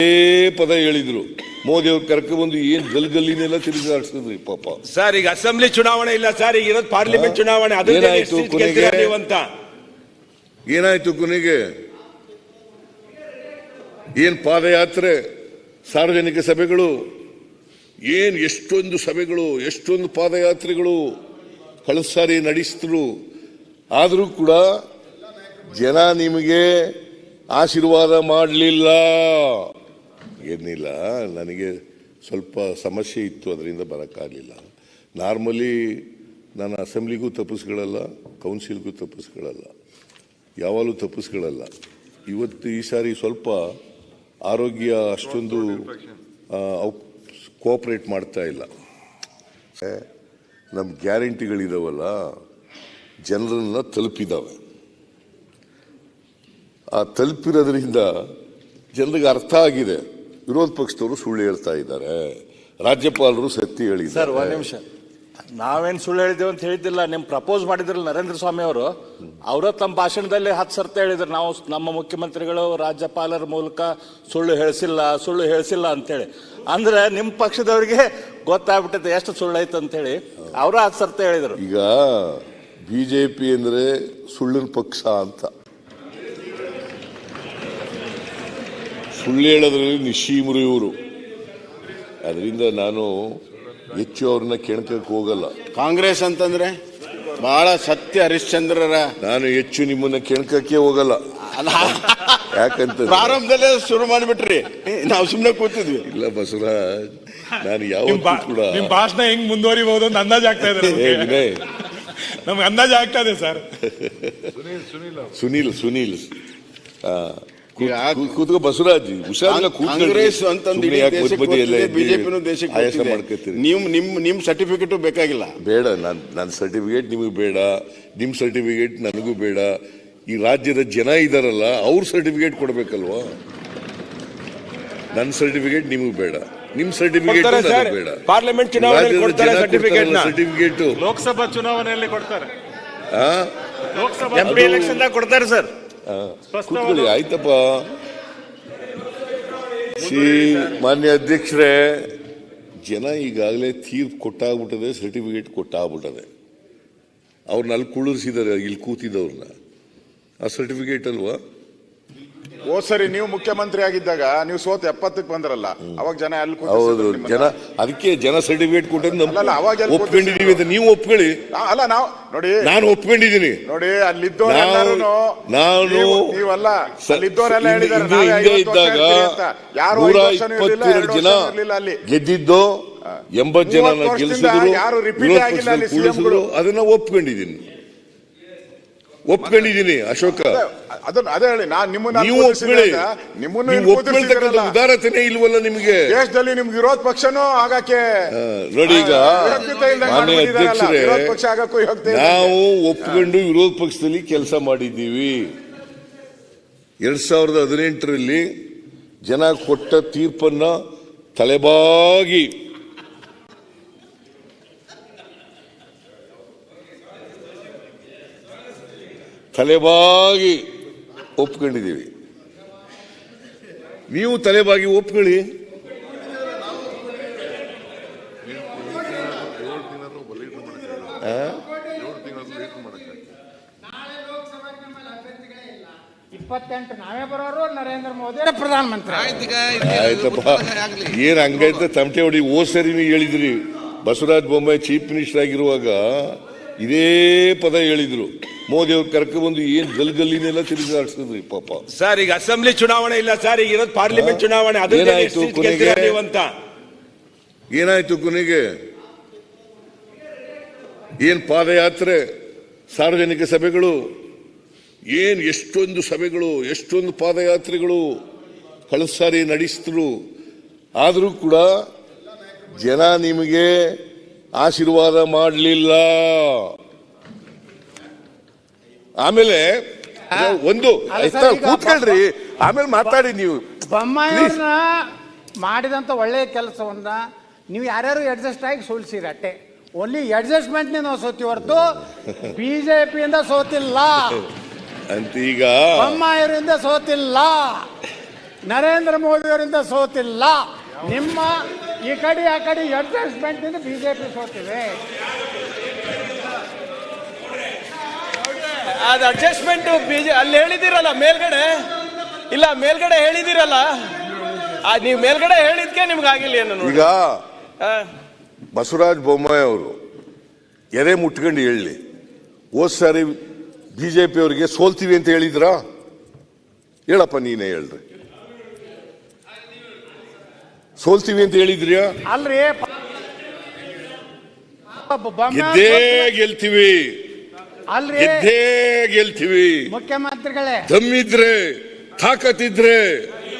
ಪದ ಹೇಳಿದ್ರು. ಮೋದಿ ಅವ್ರು ಕರ್ಕೊಂಡ್ಬಂದು ಏನ್ ಗಲ್ಗಲ್ಲಿನೆಲ್ಲ ತಿರುಗಾಡಿಸಿದ್ರಿ ಪಾಪ. ಸರ್ ಈಗ ಅಸೆಂಬ್ಲಿ ಚುನಾವಣೆ ಇಲ್ಲ ಸರ್, ಈಗ ಇರೋದು ಪಾರ್ಲಿಮೆಂಟ್ ಚುನಾವಣೆ. ಏನಾಯ್ತು ಕೊನೆಗೆ? ಏನ್ ಪಾದಯಾತ್ರೆ, ಸಾರ್ವಜನಿಕ ಸಭೆಗಳು, ಏನ್ ಎಷ್ಟೊಂದು ಸಭೆಗಳು, ಎಷ್ಟೊಂದು ಪಾದಯಾತ್ರೆಗಳು ಕಳೆದ ಸಾರಿ ನಡೆಸಿದ್ರು. ಆದರೂ ಕೂಡ ಜನ ನಿಮಗೆ ಆಶೀರ್ವಾದ ಮಾಡಲಿಲ್ಲ. ಏನಿಲ್ಲ, ನನಗೆ ಸ್ವಲ್ಪ ಸಮಸ್ಯೆ ಇತ್ತು, ಅದರಿಂದ ಬರೋಕ್ಕಾಗಲಿಲ್ಲ. ನಾರ್ಮಲಿ ನಾನು ಅಸೆಂಬ್ಲಿಗೂ ತಪ್ಪಿಸ್ಕೊಳ್ಳಲ್ಲ, ಕೌನ್ಸಿಲ್ಗೂ ತಪ್ಪಿಸ್ಕೊಳ್ಳಲ್ಲ, ಯಾವಾಗಲೂ ತಪ್ಪಿಸ್ಕೊಳ್ಳಲ್ಲ. ಇವತ್ತು ಈ ಸಾರಿ ಸ್ವಲ್ಪ ಆರೋಗ್ಯ ಅಷ್ಟೊಂದು ಕೋಆಪರೇಟ್ ಮಾಡ್ತಾ ಇಲ್ಲ. ನಮ್ಮ ಗ್ಯಾರಂಟಿಗಳಿದಾವಲ್ಲ ಜನರನ್ನ ತಲುಪಿದಾವೆ. ಆ ತಲುಪಿರೋದ್ರಿಂದ ಜನರಿಗೆ ಅರ್ಥ ಆಗಿದೆ. ವಿರೋಧ ಪಕ್ಷದವರು ಸುಳ್ಳು ಹೇಳ್ತಾ ಇದ್ದಾರೆ, ರಾಜ್ಯಪಾಲರು ಸತ್ಯ ಹೇಳಿದ್ದಾರೆ. ಸರ್ ಒಂದ್ ನಿಮಿಷ, ನಾವೇನ್ ಸುಳ್ಳು ಹೇಳಿದ್ದೇವೆ ಅಂತ ಹೇಳಿದ್ದಿಲ್ಲ. ನಿಮ್ ಪ್ರಪೋಸ್ ಮಾಡಿದ್ರಲ್ಲ ನರೇಂದ್ರ ಸ್ವಾಮಿ ಅವರು, ಅವರ ತಮ್ಮ ಭಾಷಣದಲ್ಲಿ 10 ಸರ್ತಿ ಹೇಳಿದ್ರು, ನಾವು ನಮ್ಮ ಮುಖ್ಯಮಂತ್ರಿಗಳು ರಾಜ್ಯಪಾಲರ ಮೂಲಕ ಸುಳ್ಳು ಹೇಳಿಸಿಲ್ಲ ಅಂತೇಳಿ. ಅಂದ್ರೆ ನಿಮ್ ಪಕ್ಷದವರಿಗೆ ಗೊತ್ತಾಗ್ಬಿಟ್ಟೈತೆ ಎಷ್ಟು ಸುಳ್ಳು ಐತೆ ಅಂತ ಹೇಳಿ. ಅವರು 10 ಸರ್ತಿ ಹೇಳಿದ್ರು. ಈಗ ಬಿಜೆಪಿ ಅಂದ್ರೆ ಸುಳ್ಳಿನ ಪಕ್ಷ ಅಂತ, ಸುಳ್ಳು ಹೇಳೋದ್ರಲ್ಲಿ ನಿಶ್ಚೀಮರು ಇವರು. ಅದರಿಂದ ನಾನು ಹೆಚ್ಚು ಅವ್ರನ್ನ ಕೆಣಕಕ್ಕೆ ಹೋಗಲ್ಲ. ಕಾಂಗ್ರೆಸ್ ಅಂತಂದ್ರೆ ಬಹಳ ಸತ್ಯ ಹರಿಶ್ಚಂದ್ರರ. ನಾನು ಹೆಚ್ಚು ನಿಮ್ಮನ್ನ ಕೆಣಕಕ್ಕೆ ಹೋಗಲ್ಲ. ಯಾಕಂತ ಪ್ರಾರಂಭದಲ್ಲೇ ಶುರು ಮಾಡಿಬಿಟ್ರಿ, ನಾವು ಸುಮ್ಮನೆ ಕೂತಿದ್ವಿ. ಇಲ್ಲ ಬಸವರಾಜ್, ನಾನು ಯಾವತ್ತೂ ಕೂಡ ನಿಮ್ ಭಾಷಣ ಹೆಂಗ್ ಮುಂದುವರಿಬಹುದು ಅಂತ ಅಂದಾಜ್ ಆಗ್ತಾ ಇದೆ ನಮ್ಗೆ, ಅಂದಾಜ್ ಆಗ್ತಾ ಇದೆ ಸರ್. ಸುನೀಲ್ ಕೂತ್ಕೋ ಬಸವರಾಜ್, ಹುಷಾರಿಲ್ಲ. ಕಾಂಗ್ರೆಸ್ ಅಂತಂದ್ರೆ ಬಿಜೆಪಿನೂ ದೇಶಕ್ಕೆ ಮಾಡ್ಕೊತೀರಿ. ನಿಮ್ ಸರ್ಟಿಫಿಕೇಟ್ ಬೇಕಾಗಿಲ್ಲ. ಬೇಡ, ನನ್ನ ಸರ್ಟಿಫಿಕೇಟ್ ನಿಮಗೆ ಬೇಡ, ನಿಮ್ ಸರ್ಟಿಫಿಕೇಟ್ ನನಗೂ ಬೇಡ. ಈ ರಾಜ್ಯದ ಜನ ಇದಾರಲ್ಲ, ಅವ್ರ ಸರ್ಟಿಫಿಕೇಟ್ ಕೊಡ್ಬೇಕಲ್ವಾ? ನನ್ನ ಸರ್ಟಿಫಿಕೇಟ್ ನಿಮಗೆ ಬೇಡ, ನಿಮ್ ಸರ್ಟಿಫಿಕೇಟ್ ಬೇಡ. ಪಾರ್ಲಿಮೆಂಟ್ ಚುನಾವಣೆ ಸರ್ಟಿಫಿಕೇಟ್ ಲೋಕಸಭಾ ಚುನಾವಣೆಯಲ್ಲಿ ಕೊಡ್ತಾರೆ, MP ಎಲೆಕ್ಷನ್ ಕೊಡ್ತಾರೆ ಸರ್. ಕೂತ್ಕೊಳ್ಳಿ, ಆಯ್ತಪ್ಪ. ಮಾನ್ಯ ಅಧ್ಯಕ್ಷರೇ, ಜನ ಈಗಾಗಲೇ ತೀರ್ಪು ಕೊಟ್ಟಾಗ್ಬಿಟ್ಟದೆ, ಸರ್ಟಿಫಿಕೇಟ್ ಕೊಟ್ಟಾಗ್ಬಿಟ್ಟದೆ. ಅವ್ರನ್ನ ಅಲ್ಲಿ ಕುಳ್ಳಿಸಿದ್ದಾರೆ, ಇಲ್ಲಿ ಕೂತಿದ್ದವ್ರನ್ನ. ಆ ಸರ್ಟಿಫಿಕೇಟ್ ಅಲ್ವಾ? ಸರಿ, ನೀವು ಮುಖ್ಯಮಂತ್ರಿ ಆಗಿದ್ದಾಗ ನೀವು ಸೋತ್ 70ಕ್ಕೆ ಬಂದ್ರಲ್ಲ, ಅವಾಗ ಜನ ಅಲ್ಲಿ ಹೌದು, ಜನ ಅದಕ್ಕೆ ಜನ ಸರ್ಟಿಫಿಕೇಟ್ ಕೊಟ್ಟಿದ್ದು ಒಪ್ಕೊಂಡಿದೀವಿ ಅಂತ ನೀವು ಒಪ್ಕೊಳ್ಳಿ. ಅಲ್ಲ, ನಾವು ನೋಡಿ, ನಾನು ಒಪ್ಕೊಂಡಿದ್ದೀನಿ ನೋಡಿ. ಅಲ್ಲಿದ್ದವರೆಲ್ಲರೂ ನಾನು ನೀವಲ್ಲ, ಅಲ್ಲಿದ್ದವರೆಲ್ಲ ಹೇಳಿದ್ದಾರೆ ಹಿಂದೆ ಇದ್ದಾಗ 122 ಜನ ಗೆದ್ದಿದ್ದು, 80 ಜನ ಗೆಲ್ಲಿಸಿದ್ರು, ಯಾರು ರಿಪೀಟ್ ಆಗಿಲ್ಲ ಅಲ್ಲಿ ಸಿಎಂಗಳು. ಅದನ್ನ ಒಪ್ಕೊಂಡಿದ್ದೀನಿ ಅಶೋಕ. ಅದೇ ಹೇಳಿ, ನೀವು ಒಪ್ಕೊಳ್ತಕ್ಕಂಥ ಉದಾರತೆನೇ ಇಲ್ವಲ್ಲ ನಿಮಗೆ. ದೇಶದಲ್ಲಿ ನಿಮ್ಗೆ ವಿರೋಧ ಪಕ್ಷನೂ ಆಗಕ್ಕೆ ನೋಡಿ. ಈಗ ಮಾನ್ಯ ಅಧ್ಯಕ್ಷರೇ, ನಾವು ಒಪ್ಕೊಂಡು ವಿರೋಧ ಪಕ್ಷದಲ್ಲಿ ಕೆಲಸ ಮಾಡಿದ್ದೀವಿ. 2018ರಲ್ಲಿ ಜನ ಕೊಟ್ಟ ತೀರ್ಪನ್ನ ತಲೆಬಾಗಿ ಒಪ್ಕೊಂಡಿದ್ದೀವಿ. ನೀವು ತಲೆಬಾಗಿ ಒಪ್ಕೊಳ್ಳಿ. ನಾವೇ ಬರೋರು, ನರೇಂದ್ರ ಮೋದಿ ಪ್ರಧಾನಮಂತ್ರಿ. ಆಯ್ತಪ್ಪ, ಏನ್ ಹಂಗೈತೆ ತಮಟೆ ಹೊಡಿ. ಸರಿ ನೀವು ಹೇಳಿದ್ರಿ, ಬಸವರಾಜ ಬೊಮ್ಮಾಯಿ ಚೀಫ್ ಮಿನಿಸ್ಟರ್ ಆಗಿರುವಾಗ ಇದೇ ಪದ ಹೇಳಿದ್ರು. ಮೋದಿ ಅವ್ರು ಕರ್ಕೊಂಡ್ಬಂದು ಏನ್ ಗಲ್ಗಲ್ಲಿನೆಲ್ಲ ತಿರುಗಾಡಿಸಿದ್ರಿ ಪಾಪ. ಸರ್ ಈಗ ಅಸೆಂಬ್ಲಿ ಚುನಾವಣೆ ಇಲ್ಲ ಸರ್, ಈಗ ಇರೋದು ಪಾರ್ಲಿಮೆಂಟ್ ಚುನಾವಣೆ. ಏನಾಯ್ತು ಕೊನೆಗೆ? ಏನ್ ಪಾದಯಾತ್ರೆ, ಸಾರ್ವಜನಿಕ ಸಭೆಗಳು, ಏನ್ ಎಷ್ಟೊಂದು ಸಭೆಗಳು, ಎಷ್ಟೊಂದು ಪಾದಯಾತ್ರೆಗಳು ಕಳೆದ ಸಾರಿ ನಡೆಸಿದ್ರು. ಆದರೂ ಕೂಡ ಜನ ನಿಮಗೆ ಆಶೀರ್ವಾದ ಮಾಡಲಿಲ್ಲ. ಆಮೇಲೆ ಒಂದು ಕೂತ್ಕೊಳ್ರಿ, ಆಮೇಲೆ ಮಾತಾಡಿ. ನೀವು ಬೊಮ್ಮಾಯಿಯವ್ರನ್ನ ಮಾಡಿದಂತ ಒಳ್ಳೆಯ ಕೆಲಸವನ್ನ ನೀವು ಯಾರ್ಯಾರು ಅಡ್ಜಸ್ಟ್ ಆಗಿ ಸೋಲ್ಸಿರಿ ಅಟ್ಟೆ. ಓನ್ಲಿ ಅಡ್ಜಸ್ಟ್ಮೆಂಟ್ ನಾವು ಸೋತಿ ಹೊರತು ಬಿಜೆಪಿಯಿಂದ ಸೋತಿಲ್ಲ ಅಂತ. ಈಗ ಬೊಮ್ಮಾಯಿಯವರಿಂದ ಸೋತಿಲ್ಲ. ನರೇಂದ್ರ ಮೋದಿ ಅವರಿಂದ ಸೋತಿಲ್ಲ. ನಿಮ್ಮ ಈ ಕಡೆ ಆ ಕಡೆ ಅಡ್ಜಸ್ಟ್ಮೆಂಟ್ ಇಂದ ಬಿಜೆಪಿ ಸೋತಿದೆ. ಅದು ಅಡ್ಜಸ್ಟ್ಮೆಂಟ್ ಅಲ್ಲಿ ಹೇಳಿದಿರಲ್ಲ ಮೇಲ್ಗಡೆ, ಇಲ್ಲ ಮೇಲ್ಗಡೆ ಹೇಳಿದಿರಲ್ಲ, ನೀವು ಮೇಲ್ಗಡೆ ಹೇಳಿದ್ಕೆ ನಿಮ್ಗೆ ಆಗಿಲ್ಲ ಏನು ನೋಡಿ. ಈಗ ಬಸವರಾಜ ಬೊಮ್ಮಾಯಿ ಅವರು ಎದೆ ಮುಟ್ಕೊಂಡು ಹೇಳಿ, ಹೋದ್ ಸಾರಿ ಬಿಜೆಪಿ ಅವರಿಗೆ ಸೋಲ್ತೀವಿ ಅಂತ ಹೇಳಿದ್ರಾ? ಹೇಳಪ್ಪ, ನೀನೇ ಹೇಳ್ರಿ. ಸೋಲ್ತೀವಿ ಅಂತ ಹೇಳಿದ್ರಿಯಾ? ಅಲ್ರಿ, ಗೆದ್ದೇ ಗೆಲ್ತೀವಿ, ಅಲ್ರಿ ಗೆದ್ದೇ ಗೆಲ್ತೀವಿ, ಮುಖ್ಯಮಂತ್ರಿಗಳೇ ದಮ್ಮಿದ್ರೆ ತಾಕತ್ತಿದ್ರೆ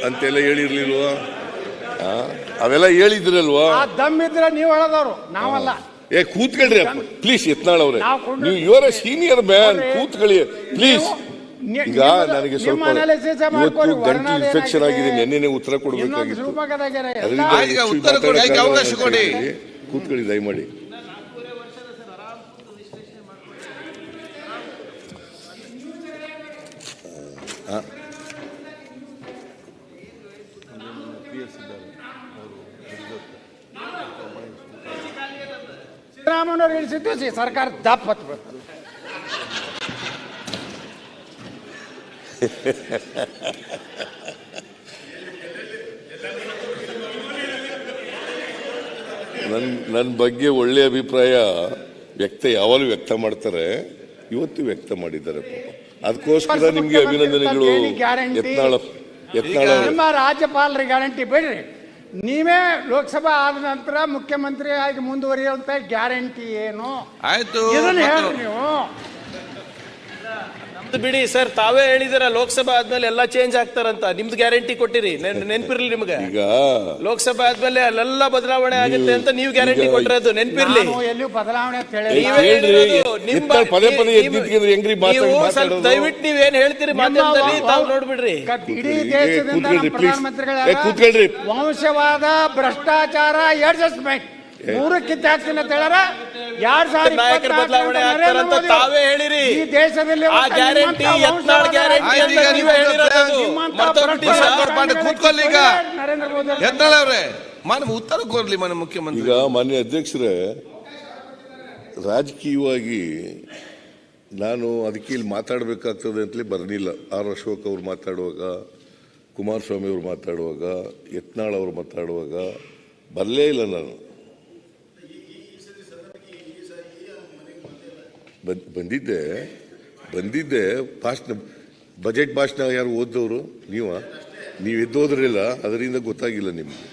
ಅಂತೆಲ್ಲ ಹೇಳಿರ್ಲಿಲ್ವಾ? ಅವೆಲ್ಲ ಹೇಳಿದ್ರಲ್ವಾ? ಆ ದಮ್ಮಿದ್ರೆ ನೀವು ಹೇಳದವ್ರು, ನಾವಲ್ಲ. ಕೂತ್ಕೊಳ್ರಿ ಅಪ್ಪ ಪ್ಲೀಸ್. ಯತ್ನಾಳ್ ಅವ್ರೆ, ನಾವು ನೀವು ಇವರ ಸೀನಿಯರ್ ಮ್ಯಾನ್, ಕೂತ್ಕೊಳ್ಳಿ ಪ್ಲೀಸ್. ಈಗ ನಿಮ್ಮದು- ನನಗೆ ನಿಮ್ಮ ಸ್ವಲ್ಪ analysis ಇವತ್ತು ಮಾಡ್ಕೊಳ್ಳಿ, ಗಂಟಲು ವರ್ಣನೆ ಇನ್ಫೆಕ್ಷನ್ ಆಗಿದೆ, ಏನಾಗಿದೆ? ನೆನ್ನೆನೆ ಉತ್ತರ ಕೊಡ್ಬೇಕಾಗಿತ್ತು. ಇನ್ನೊಂದು ರೂಪಕದಾಗ್ಯಾರ. ಅದರಿಂದ ಎಲ್ಲ- ಹೆಚ್ಚು ಉತ್ತರ ಕೊಡಿ, ಮಾತಾಡಕ್ಕಾಗಲ್ಲ ಅವಕಾಶ ಅಂತ ಕೊಡಿ. ಹೇಳಿ ಕೂತ್ಕೊಳ್ಳಿ ದಯಮಾಡಿ. ಸಿದ್ದರಾಮಯ್ಯವ್ರು ಇಳಿಸಿದ್ದು ಸರ್ಕಾರ ದಪ್ಪ ಹತ್ಬಿಡ್ತಲ್ಲ. ನನ್ನ ಬಗ್ಗೆ ಒಳ್ಳೆ ಅಭಿಪ್ರಾಯ ಯಾವಾಗಲೂ ವ್ಯಕ್ತ ಮಾಡ್ತಾರೆ, ಇವತ್ತು ವ್ಯಕ್ತ ಮಾಡಿದ್ದಾರೆ ಪಾಪ. ಅದಕ್ಕೋಸ್ಕರ ನಿಮ್ಗೆ ಅಭಿನಂದನೆಗಳು. ಯತ್ನಾಳ್ ನಿಮ್ಮ ರಾಜ್ಯಪಾಲರ ಗ್ಯಾರಂಟಿ ಬಿಡ್ರಿ, ನೀವೇ ಲೋಕಸಭಾ ಆದ ನಂತರ ಮುಖ್ಯಮಂತ್ರಿ ಆಗಿ ಮುಂದುವರಿಯುವಂತ ಗ್ಯಾರಂಟಿ ಏನು? ಆಯ್ತು, ಇದನ್ನ ಹೇಳ್ರಿ ನೀವು. ನಮ್ದು ಬಿಡಿ ಸರ್, ತಾವೇ ಹೇಳಿದಿರ ಲೋಕಸಭಾ ಆದ್ಮೇಲೆ ಎಲ್ಲ ಚೇಂಜ್ ಆಗ್ತಾರಂತ. ನಿಮ್ದು ಗ್ಯಾರಂಟಿ ಕೊಟ್ಟಿರಿ, ನೆನ್ಪಿರ್ಲಿ ನಿಮ್ಗೆ. ಈಗ ಲೋಕಸಭಾ ಆದ್ಮೇಲೆ ಅಲ್ಲೆಲ್ಲ ಬದಲಾವಣೆ ಆಗುತ್ತೆ ಅಂತ ನೀವು ಗ್ಯಾರಂಟಿ ಕೊಟ್ಟಿರೋದು ನೆನ್ಪಿರ್ಲಿ. ನಾನು ಎಲ್ಲಿಯೂ ಬದಲಾವಣೆ ಅಂತ ನೀವೇ ಹೇಳಿಲ್ಲ. ಹೇಳಿರೋದು. ಪದೇ ಪದೇ ಎದ್ದಿದ್ಕಿದ್ರೆ ಹೆಂಗ್ರಿ ನೀವು ಸ್ವಲ್ಪ ಮಾತಾಡೋದು? ದಯವಿಟ್ಟು ನೀವೇನ್ ಹೇಳ್ತೀರಿ ಮಾಧ್ಯಮದಲ್ಲಿ ತಾವು ನೋಡ್ಬಿಡ್ರಿ. ಇಡೀ ದೇಶದಿಂದ ನಮ್ಮ ಕೂತ್ಕೊಳ್ರಿ, please. ಪ್ರಧಾನಮಂತ್ರಿಗಳ ಕೂತ್ಕೊಳ್ರಿ. ವಂಶವಾದ, ಭ್ರಷ್ಟಾಚಾರ, ಅಡ್ಜಸ್ಟ್ಮೆಂಟ್ ಮೂರಕ್ಕಿಂತ ಹೆಚ್ಚಿನ ಹೇಳಾರ. 2024 ನಾಯಕರ ಬದಲಾವಣೆ ಆಗ್ತಾರಂತ ತಾವೇ ಹೇಳಿರಿ. ಈ ದೇಶದಲ್ಲಿ ಆ ಗ್ಯಾರಂಟಿ ಯತ್ನಾಳ್ ಗ್ಯಾರಂಟಿ ಅಂತ ನೀವೇ ಹೇಳಿರೋದು. ಮರ್ತೋಗ್ಬಿಟ್ಟಿ ಸರ್. ಕೂತ್ಕೊಳ್ಳಿ ಈಗ. ನರೇಂದ್ರ ಮೋದಿ ಯತ್ನಾಳ್ ಅವ್ರೆ, ಉತ್ತರ ಕೊಡ್ಲಿ ಮನೆ ಮುಖ್ಯಮಂತ್ರಿ. ಈಗ ಮಾನ್ಯ ಅಧ್ಯಕ್ಷರೇ, ರಾಜಕೀಯವಾಗಿ ನಾನು ಅದಕ್ಕೆ ಇಲ್ಲಿ ಮಾತಾಡಬೇಕಾಗ್ತದೆ ಅಂತಲೇ ಬರಲಿಲ್ಲ. ಆರ್ ಅಶೋಕ್ ಅವರು ಮಾತಾಡುವಾಗ, ಕುಮಾರಸ್ವಾಮಿ ಅವರು ಮಾತಾಡುವಾಗ, ಯತ್ನಾಳ್ ಅವರು ಮಾತಾಡುವಾಗ ಬರಲೇ ಇಲ್ಲ ನಾನು. ಬಂದಿದ್ದೆ ಭಾಷಣ, ಬಜೆಟ್ ಭಾಷಣ ಯಾರು ಓದ್ದವರು? ನೀವು ಎದ್ದೋದ್ರಿಲ್ಲ, ಅದರಿಂದ ಗೊತ್ತಾಗಿಲ್ಲ ನಿಮ್ಗೆ.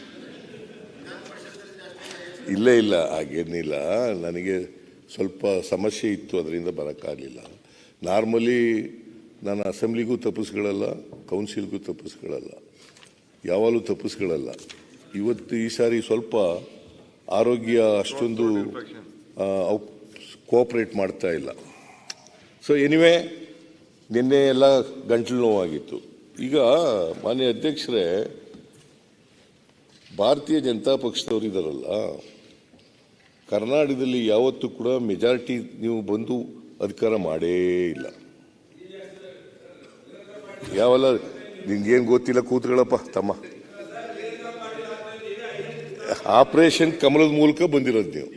ಇಲ್ಲ ಹಾಗೇನಿಲ್ಲ, ನನಗೆ ಸ್ವಲ್ಪ ಸಮಸ್ಯೆ ಇತ್ತು, ಅದರಿಂದ ಬರೋಕ್ಕಾಗಲಿಲ್ಲ. ನಾರ್ಮಲಿ ನಾನು ಅಸೆಂಬ್ಲಿಗೂ ತಪ್ಪಿಸ್ಕೊಳ್ಳಲ್ಲ, ಕೌನ್ಸಿಲ್ಗೂ ತಪ್ಪಿಸ್ಕೊಳ್ಳಲ್ಲ, ಯಾವಾಗಲೂ ತಪ್ಪಿಸ್ಕೊಳ್ಳಲ್ಲ. ಇವತ್ತು ಈ ಸಾರಿ ಸ್ವಲ್ಪ ಆರೋಗ್ಯ ಅಷ್ಟೊಂದು ಕೋಆಪರೇಟ್ ಮಾಡ್ತಾ ಇಲ್ಲ. ಸೊ ಎನಿವೆ, ನಿನ್ನೆ ಎಲ್ಲ ಗಂಟಲು ನೋವಾಗಿತ್ತು. ಈಗ ಮಾನ್ಯ ಅಧ್ಯಕ್ಷರೇ, ಭಾರತೀಯ ಜನತಾ ಪಕ್ಷದವರು ಇದ್ದಾರಲ್ಲ, ಕರ್ನಾಟಕದಲ್ಲಿ ಯಾವತ್ತೂ ಕೂಡ ಮೆಜಾರಿಟಿ ನೀವು ಬಂದು ಅಧಿಕಾರ ಮಾಡೇ ಇಲ್ಲ. ಯಾವಲ್ಲ ನಿನ್ಗೇನು ಗೊತ್ತಿಲ್ಲ, ಕೂತ್ಗಳಪ್ಪ ತಮ್ಮ. ಆಪರೇಷನ್ ಕಮಲದ ಮೂಲಕ ಬಂದಿರೋದು ನೀವು.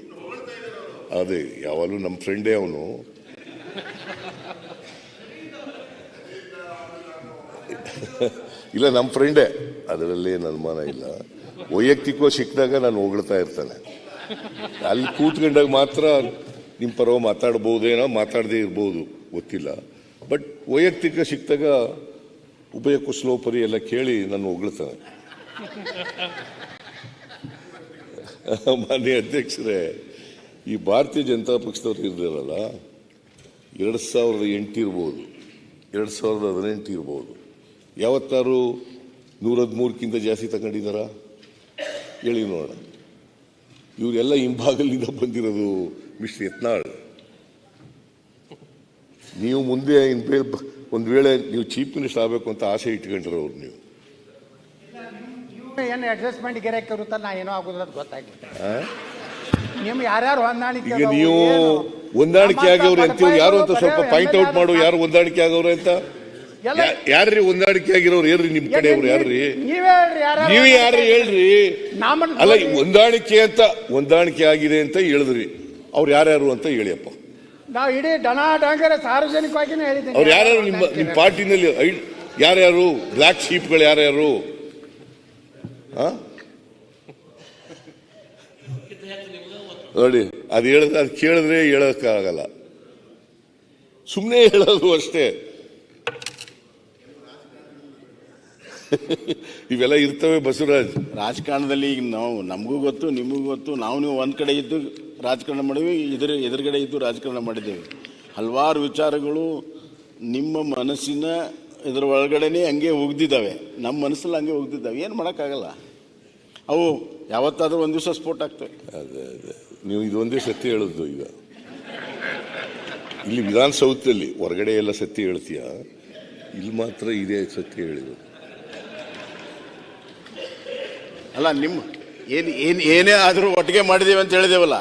ಅದೇ ಯಾವಾಗಲೂ ನಮ್ಮ ಫ್ರೆಂಡೇ ಅವನು. ಇಲ್ಲ, ನಮ್ಮ ಫ್ರೆಂಡೇ, ಅದರಲ್ಲಿ ನನ್ನ ಅನುಮಾನ ಇಲ್ಲ. ವೈಯಕ್ತಿಕವಾಗಿ ಸಿಕ್ಕಿದಾಗ ನಾನು ಹೊಗಳ್ತಾ ಇರ್ತಾನೆ. ಅಲ್ಲಿ ಕೂತ್ಕೊಂಡಾಗ ಮಾತ್ರ ನಿಮ್ಮ ಪರವಾಗಿ ಮಾತಾಡ್ಬೋದೇನೋ, ಮಾತಾಡದೇ ಇರ್ಬೋದು, ಗೊತ್ತಿಲ್ಲ. ಬಟ್ ವೈಯಕ್ತಿಕ ಸಿಕ್ಕಿದಾಗ ಉಭಯ ಕುಶಲೋಪರಿ ಎಲ್ಲ ಕೇಳಿ ನಾನು ಹೊಗಳ್ತಾನೆ. ಮಾನ್ಯ ಅಧ್ಯಕ್ಷರೇ, ಈ ಭಾರತೀಯ ಜನತಾ ಪಕ್ಷದವ್ರು ಇರಲಿರಲ್ಲ, 2008 ಇರ್ಬೋದು, 2018 ಇರ್ಬೋದು, ಯಾವತ್ತಾರು 113ಕ್ಕಿಂತ ಜಾಸ್ತಿ ತಗೊಂಡಿದ್ದಾರಾ? ಹೇಳಿ ನೋಡೋಣ. ಇವರೆಲ್ಲ ಹಿಂಭಾಗಲಿಂದ ಬಂದಿರೋದು. ಮಿಸ್ಟರ್ ಯತ್ನಾಳ್, ನೀವು ಮುಂದೆ ಒಂದು ವೇಳೆ ನೀವು ಚೀಫ್ ಮಿನಿಸ್ಟರ್ ಆಗಬೇಕು ಅಂತ ಆಸೆ ಇಟ್ಕೊಂಡಿರೋರು ನೀವು. ಏನು ಅಡ್ಜಸ್ಟ್ಮೆಂಟ್ ಗಿರಾಕಿ ಇರುತ್ತ, ನಾ ಏನೋ ಆಗುದಿಲ್ಲ ಅಂತ ಗೊತ್ತಾಗ್ಬಿಟ್ಟೆ. ನಿಮ್ಗೆ ಯಾರ್ಯಾರು ಹೊಂದಾಣಿಕೆ ಈಗ ನೀವು ಹೊಂದಾಣಿಕೆ ಆಗವ್ರೆ ಅಂತೀವಿ, ಯಾರು ಅಂತ ಸ್ವಲ್ಪ ಪಾಯಿಂಟ್ ಔಟ್ ಮಾಡು, ಯಾರು ಹೊಂದಾಣಿಕೆ ಆಗವ್ರೆ ಅಂತ. ಎಲ್ಲ ಯಾರ್ರಿ ಹೊಂದಾಣಿಕೆ ಆಗಿರೋರು ಏನ್ರಿ ನಿಮ್ ಕಡೆಯವ್ರು ಯಾರ್ರಿ? ನೀವೇ ಹೇಳ್ರಿ ಯಾರು ನೀವು ಯಾರು ಹೇಳ್ರಿ? ಅಲ್ಲ ಹೊಂದಾಣಿಕೆ ಆಗಿದೆ ಅಂತ ಹೇಳಿದ್ರಿ, ಅವ್ರು ಯಾರ್ಯಾರು ಅಂತ ಹೇಳಿಯಪ್ಪ. ನಾವು ಇಡೀ ಡನ ಡಂಗರ ಸಾರ್ವಜನಿಕವಾಗಿನೇ ಹೇಳಿದ್ದೀನಿ. ಅವ್ರು ಯಾರ್ಯಾರು ನಿಮ್ಮ ಪಾರ್ಟಿನಲ್ಲಿ ಯಾರ್ಯಾರು ಬ್ಲಾಕ್ ಶೀಪ್ಗಳು ಯಾರ್ಯಾರು? ನೋಡಿ ಅದು ಕೇಳಿದ್ರೆ ಹೇಳಕ್ಕಾಗಲ್ಲ, ಸುಮ್ಮನೆ ಹೇಳೋದು ಅಷ್ಟೇ. ಇವೆಲ್ಲ ಇರ್ತವೆ ಬಸವರಾಜ್. ರಾಜಕಾರಣದಲ್ಲಿ ಈಗ ನಾವು ನಮಗೂ ಗೊತ್ತು, ನಿಮಗೂ ಗೊತ್ತು, ನೀವು ಒಂದ್ ಕಡೆ ಇದ್ದು ರಾಜಕಾರಣ ಮಾಡಿವಿ, ಎದುರುಗಡೆ ಇದ್ದು ರಾಜಕಾರಣ ಮಾಡಿದ್ದೇವೆ. ಹಲವಾರು ವಿಚಾರಗಳು ನಿಮ್ಮ ಮನಸ್ಸಿನ ಇದರ ಒಳಗಡೆನೆ ಹಂಗೆ ಉಗ್ದಿದ್ದಾವೆ, ನಮ್ಮ ಮನಸ್ಸಲ್ಲಿ ಹಂಗೆ ಉಗ್ದಿದ್ದಾವೆ. ಏನು ಮಾಡೋಕ್ಕಾಗಲ್ಲ, ಅವು ಯಾವತ್ತಾದ್ರೂ ಒಂದು ದಿವಸ ಸ್ಫೋಟ ಆಗ್ತವೆ. ಅದೇ ನೀವು ಇದೊಂದೇ ಸತ್ಯ ಹೇಳೋದು. ಈಗ ಇಲ್ಲಿ ವಿಧಾನಸೌಧದಲ್ಲಿ ಹೊರಗಡೆ ಎಲ್ಲ ಸತ್ಯ ಹೇಳ್ತೀಯ, ಇಲ್ಲಿ ಮಾತ್ರ ಇದೇ ಸತ್ಯ ಹೇಳಿದ್ರು. ಅಲ್ಲ ಏನೇ ಆದ್ರೂ ಒಟ್ಟಿಗೆ ಮಾಡಿದೇವೆ ಅಂತ ಹೇಳಿದೇವಲ್ಲ,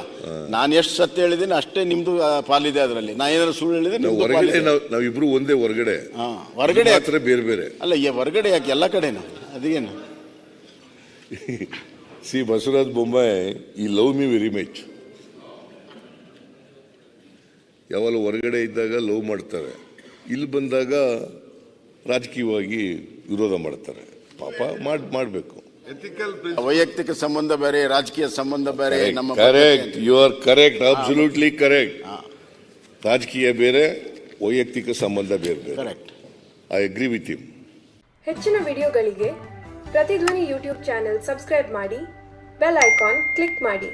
ನಾನು ಎಷ್ಟು ಸತ್ಯ ಹೇಳಿದ್ದೀನಿ ಅಷ್ಟೇ ನಿಮ್ದು ಪಾಲಿದೆ ಅದರಲ್ಲಿ. ನಾ ಏನಾದ್ರು ಸುಳ್ಳು ಹೇಳಿದ್ರೆ ಹೊರಗಡೆ ನಾವಿಬ್ರು ಒಂದೇ, ಹೊರಗಡೆ ಹೊರಗಡೆ ಮಾತ್ರ ಬೇರೆ ಬೇರೆ. ಅಲ್ಲ ಹೊರಗಡೆ ಯಾಕೆ ಎಲ್ಲ ಕಡೆನೂ ಅದೇನು? ಸಿ ಬಸವರಾಜ ಬೊಮ್ಮಾಯಿ ಈ ಲವ್ ಮಿ ವೆರಿ ಮಚ್. ಯಾವಾಗ ಹೊರಗಡೆ ಇದ್ದಾಗ ಲವ್ ಮಾಡ್ತಾರೆ, ಇಲ್ಲಿ ಬಂದಾಗ ರಾಜಕೀಯವಾಗಿ ವಿರೋಧ ಮಾಡ್ತಾರೆ. ಪಾಪ ಮಾಡಬೇಕು. ವೈಯಕ್ತಿಕ ಸಂಬಂಧ ಬೇರೆ, ರಾಜಕೀಯ ಸಂಬಂಧ ಬೇರೆ. ನಮ್ಮ correct, you are correct, absolutely correct. ರಾಜಕೀಯ ಬೇರೆ, ವೈಯಕ್ತಿಕ ಸಂಬಂಧ ಬೇರೆ ಬೇರೆ. Correct, I agree with you. ಹೆಚ್ಚಿನ ವಿಡಿಯೋಗಳಿಗೆ ಪ್ರತಿಧ್ವನಿ ಯೂಟ್ಯೂಬ್ ಚಾನೆಲ್ ಸಬ್ಸ್ಕ್ರೈಬ್ ಮಾಡಿ, ಬೆಲ್ ಐಕಾನ್ ಕ್ಲಿಕ್ ಮಾಡಿ.